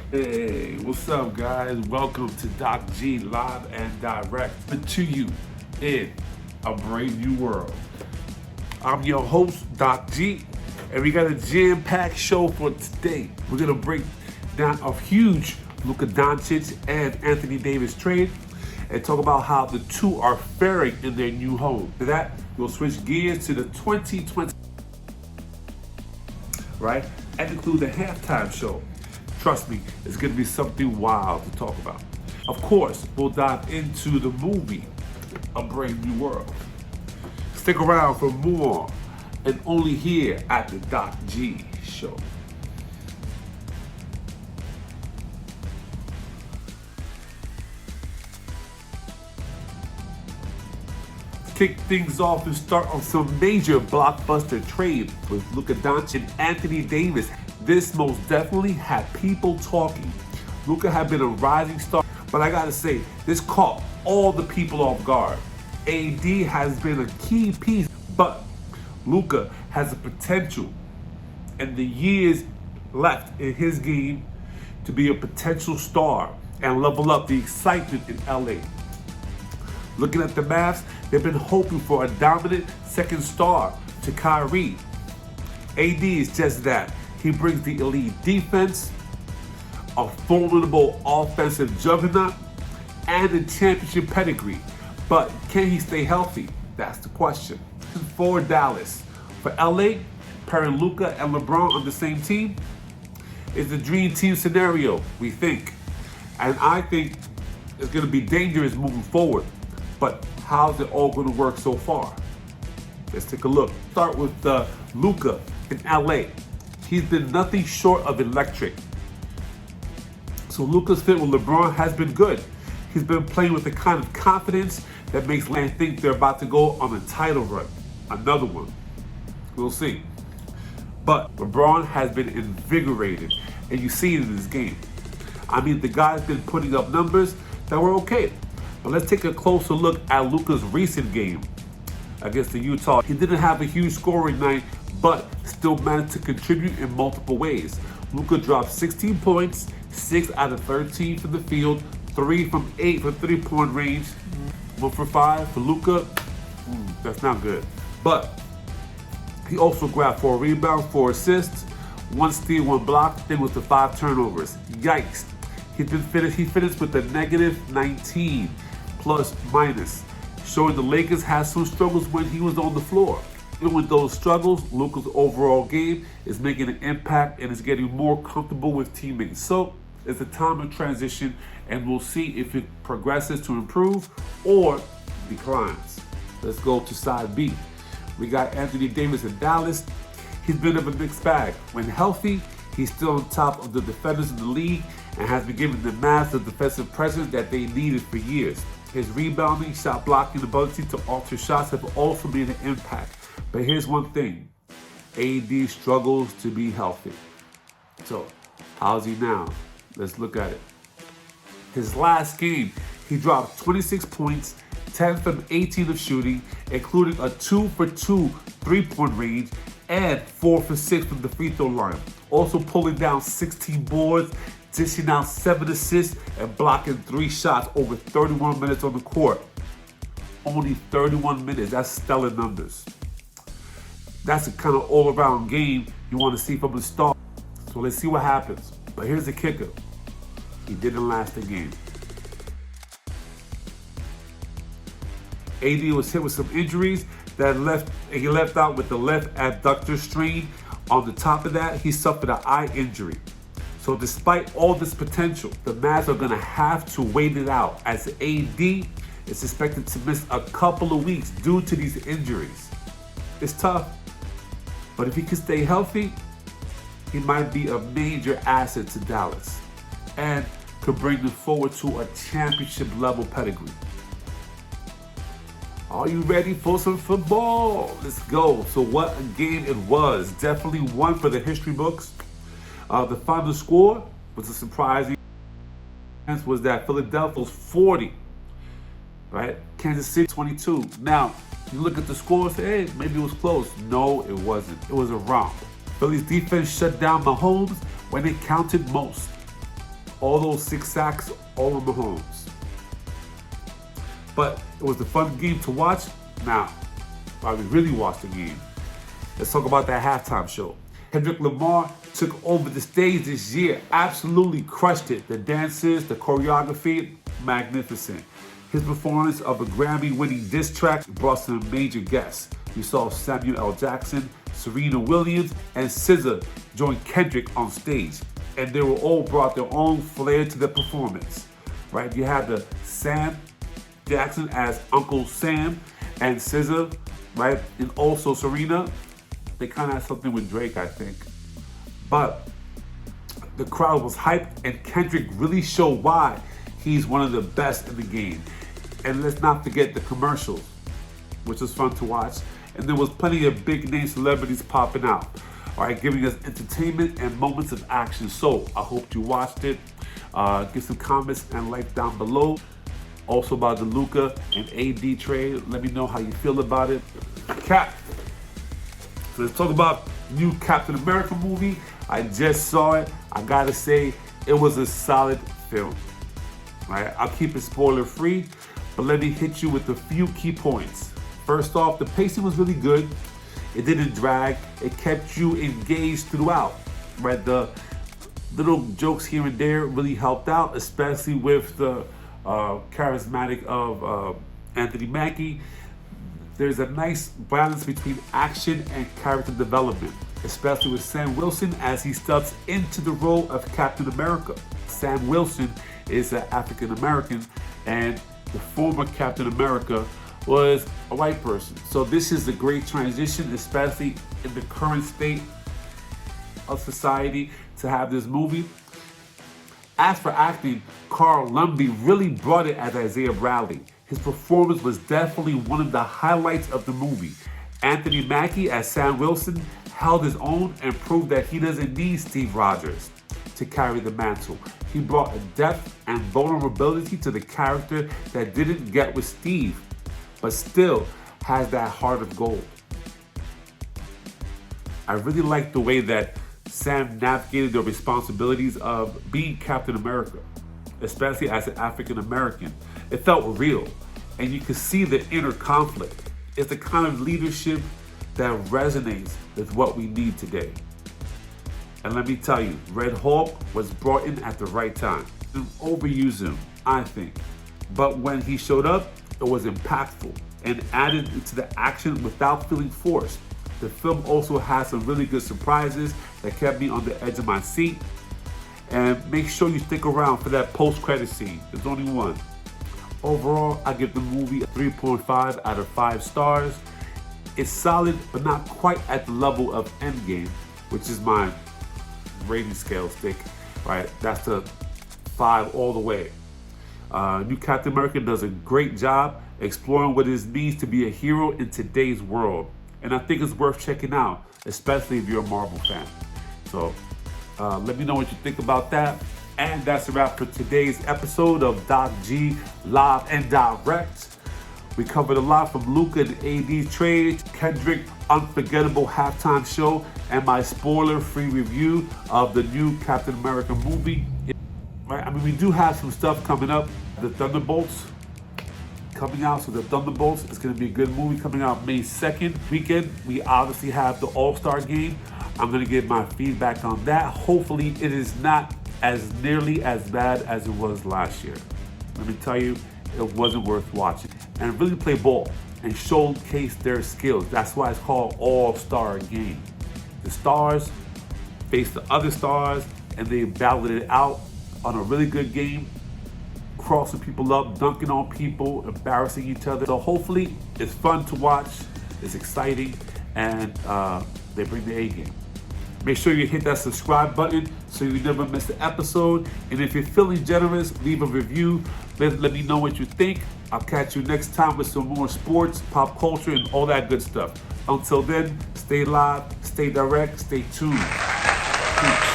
Hey, what's up, guys? Welcome to Doc G Live and Direct to you in a brave new world. I'm your host, Doc G, and we got a jam-packed show for today. We're gonna break down a huge Luca Doncic and Anthony Davis trade and talk about how the two are faring in their new home. To that, we'll switch gears to the 2020, right? And include the halftime show. Trust me, it's gonna be something wild to talk about. Of course, we'll dive into the movie, A Brave New World. Stick around for more, and only here at the Doc G Show. Kick things off and start on some major blockbuster trade with Luca Doncic and Anthony Davis. This most definitely had people talking. Luca had been a rising star, but I gotta say, this caught all the people off guard. AD has been a key piece, but Luca has the potential and the years left in his game to be a potential star and level up the excitement in LA. Looking at the Mavs, they've been hoping for a dominant second star to Kyrie. AD is just that. He brings the elite defense, a formidable offensive juggernaut, and a championship pedigree. But can he stay healthy? That's the question. For Dallas. For LA, pairing Luca and LeBron on the same team is the dream team scenario, we think. And I think it's going to be dangerous moving forward. But how's it all going to work so far? Let's take a look. Start with Luca in LA. He's been nothing short of electric. So Luca's fit with LeBron has been good. He's been playing with the kind of confidence that makes Land think they're about to go on a title run. Another one. We'll see. But LeBron has been invigorated, and you see it in his game. I mean, the guy's been putting up numbers that were okay. But let's take a closer look at Luca's recent game against the Utah. He didn't have a huge scoring night, but still managed to contribute in multiple ways. Luca dropped 16 points, 6 out of 13 from the field, 3 from 8 from three-point range, 1 for 5 for Luca. That's not good. But he also grabbed 4 rebounds, 4 assists, 1 steal, 1 block, then with the 5 turnovers. Yikes. He finished with a negative 19 plus minus, showing the Lakers had some struggles when he was on the floor. Even with those struggles, Luca's overall game is making an impact and is getting more comfortable with teammates. So it's a time of transition, and we'll see if it progresses to improve or declines. Let's go to side B. We got Anthony Davis in Dallas. He's been of a mixed bag. When healthy, he's still on top of the defenders in the league and has been giving the Mavs the defensive presence that they needed for years. His rebounding, shot blocking ability to alter shots have also made an impact. But here's one thing, AD struggles to be healthy. So, how's he now? Let's look at it. His last game, he dropped 26 points, 10 from 18 of shooting, including a 2 for 2 three-point range, and 4 for 6 from the free throw line. Also pulling down 16 boards, dishing out 7 assists, and blocking 3 shots over 31 minutes on the court. Only 31 minutes, that's stellar numbers. That's the kind of all-around game you want to see from the start. So let's see what happens. But here's the kicker. He didn't last the game. AD was hit with some injuries that he left out with the left adductor strain. On the top of that, he suffered an eye injury. So despite all this potential, the Mavs are going to have to wait it out as AD is expected to miss a couple of weeks due to these injuries. It's tough, but if he can stay healthy, he might be a major asset to Dallas and could bring them forward to a championship level pedigree. Are you ready for some football? Let's go. So what a game it was. Definitely one for the history books. The final score was a surprising. Was that Philadelphia was 40, right? Kansas City 22. Now, you look at the score and say, hey, maybe it was close. No, it wasn't. It was a romp. Philly's defense shut down Mahomes, when it counted most. All those 6 sacks, all on Mahomes. But it was a fun game to watch. Now, while we really watched the game, let's talk about that halftime show. Kendrick Lamar took over the stage this year, absolutely crushed it. The dances, the choreography, magnificent. His performance of a Grammy-winning diss track brought some major guests. We saw Samuel L. Jackson, Serena Williams, and SZA join Kendrick on stage. And they were all brought their own flair to the performance. Right? You had the Sam Jackson as Uncle Sam and SZA, right? And also Serena. They kind of had something with Drake, I think. But the crowd was hyped, and Kendrick really showed why he's one of the best in the game. And let's not forget the commercials, which was fun to watch. And there was plenty of big name celebrities popping out, all right, giving us entertainment and moments of action. So I hope you watched it. Give some comments and like down below. Also about the Luca and AD trade. Let me know how you feel about it. Cap. So let's talk about the new Captain America movie. I just saw it. I gotta say, it was a solid film. Right? I'll keep it spoiler free, but let me hit you with a few key points. First off, the pacing was really good. It didn't drag. It kept you engaged throughout. Right? The little jokes here and there really helped out, especially with the charismatic of Anthony Mackie. There's a nice balance between action and character development, especially with Sam Wilson as he steps into the role of Captain America. Sam Wilson is an African American, and the former Captain America was a white person. So this is a great transition, especially in the current state of society, to have this movie. As for acting, Carl Lumbly really brought it as Isaiah Bradley. His performance was definitely one of the highlights of the movie. Anthony Mackie as Sam Wilson held his own and proved that he doesn't need Steve Rogers to carry the mantle. He brought a depth and vulnerability to the character that didn't get with Steve, but still has that heart of gold. I really liked the way that Sam navigated the responsibilities of being Captain America, especially as an African American. It felt real, and you could see the inner conflict. It's the kind of leadership that resonates with what we need today. And let me tell you, Red Hulk was brought in at the right time. They overused him, I think. But when he showed up, it was impactful and added to the action without feeling forced. The film also has some really good surprises that kept me on the edge of my seat. And make sure you stick around for that post-credit scene. There's only one. Overall, I give the movie a 3.5 out of 5 stars. It's solid, but not quite at the level of Endgame, which is my rating scale stick, right? That's the 5 all the way. New Captain America does a great job exploring what it means to be a hero in today's world. And I think it's worth checking out, especially if you're a Marvel fan. So let me know what you think about that. And that's a wrap for today's episode of Doc G Live and Direct. We covered a lot from Luca and AD trade, Kendrick unforgettable halftime show, and my spoiler-free review of the new Captain America movie. Right? I mean, we do have some stuff coming up. The Thunderbolts coming out. So the Thunderbolts is going to be a good movie coming out May 2nd weekend. We obviously have the All-Star game. I'm going to give my feedback on that. Hopefully it is not as nearly as bad as it was last year. Let me tell you, it wasn't worth watching. And really play ball and showcase their skills. That's why it's called All-Star game. The stars face the other stars and they battled it out on a really good game, crossing people up, dunking on people, embarrassing each other. So hopefully it's fun to watch, it's exciting, and they bring the A game. Make sure you hit that subscribe button so you never miss an episode. And if you're feeling generous, leave a review. Let me know what you think. I'll catch you next time with some more sports, pop culture, and all that good stuff. Until then, stay live, stay direct, stay tuned. Peace.